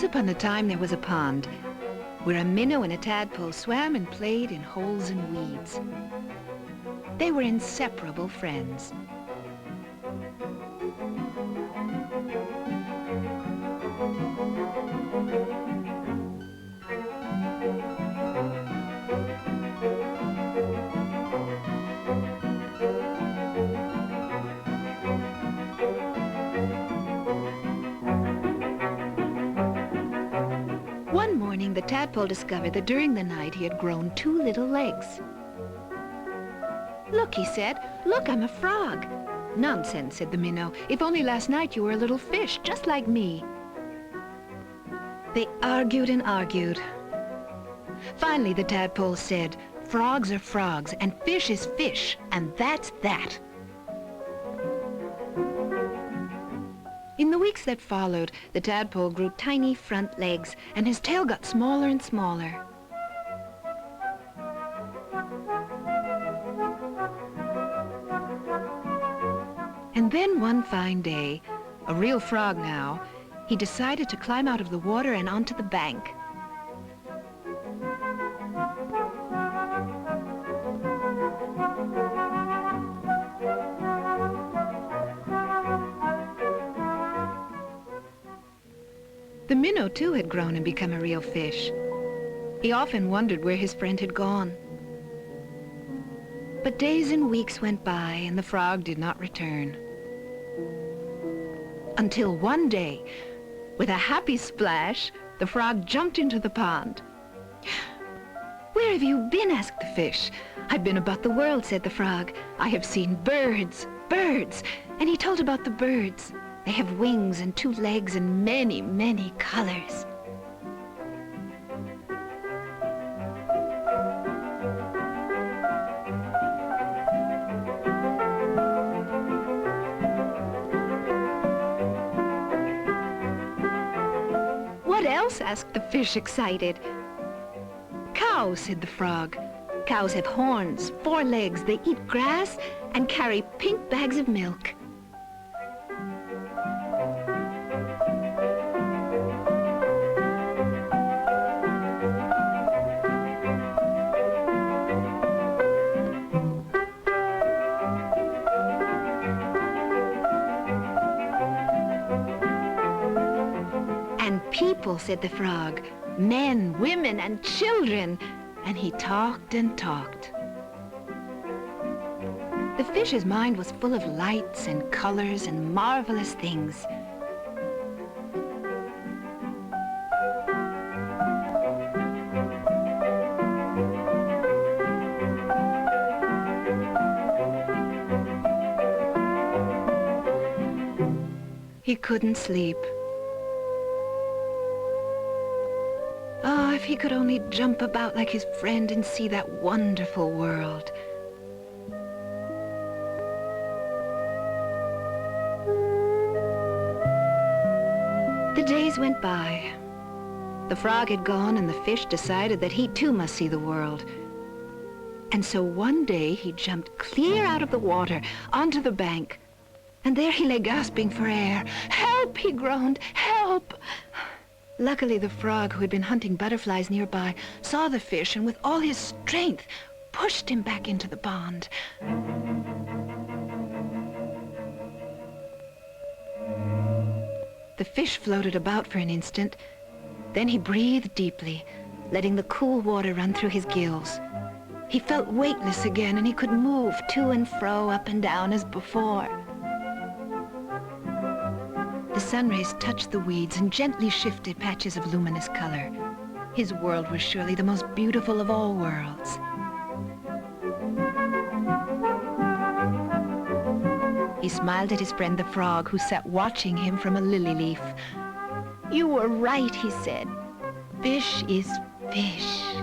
upon a time there was a pond where a minnow and a tadpole swam and played in holes and weeds. They were inseparable friends. One morning, the tadpole discovered that during the night he had grown 2 little legs. "Look," he said, "look, I'm a frog." "Nonsense," said the minnow. "If only last night you were a little fish, just like me." They argued and argued. Finally, the tadpole said, "Frogs are frogs, and fish is fish, and that's that." In the weeks that followed, the tadpole grew tiny front legs, and his tail got smaller and smaller. And then one fine day, a real frog now, he decided to climb out of the water and onto the bank. The minnow, too, had grown and become a real fish. He often wondered where his friend had gone. But days and weeks went by, and the frog did not return. Until one day, with a happy splash, the frog jumped into the pond. "Where have you been?" asked the fish. "I've been about the world," said the frog. "I have seen birds, birds." And he told about the birds. They have wings and 2 legs and many, many colors. "What else?" asked the fish, excited. "Cows," said the frog. "Cows have horns, 4 legs, they eat grass and carry pink bags of milk." "And people," said the frog, "men, women, and children." And he talked and talked. The fish's mind was full of lights and colors and marvelous things. He couldn't sleep. Oh, if he could only jump about like his friend and see that wonderful world. The days went by. The frog had gone, and the fish decided that he too must see the world. And so one day he jumped clear out of the water onto the bank. And there he lay gasping for air. "Help!" he groaned. "Help!" Luckily, the frog, who had been hunting butterflies nearby, saw the fish and with all his strength pushed him back into the pond. The fish floated about for an instant. Then he breathed deeply, letting the cool water run through his gills. He felt weightless again, and he could move to and fro, up and down as before. The sun rays touched the weeds and gently shifted patches of luminous color. His world was surely the most beautiful of all worlds. He smiled at his friend the frog, who sat watching him from a lily leaf. "You were right," he said. "Fish is fish."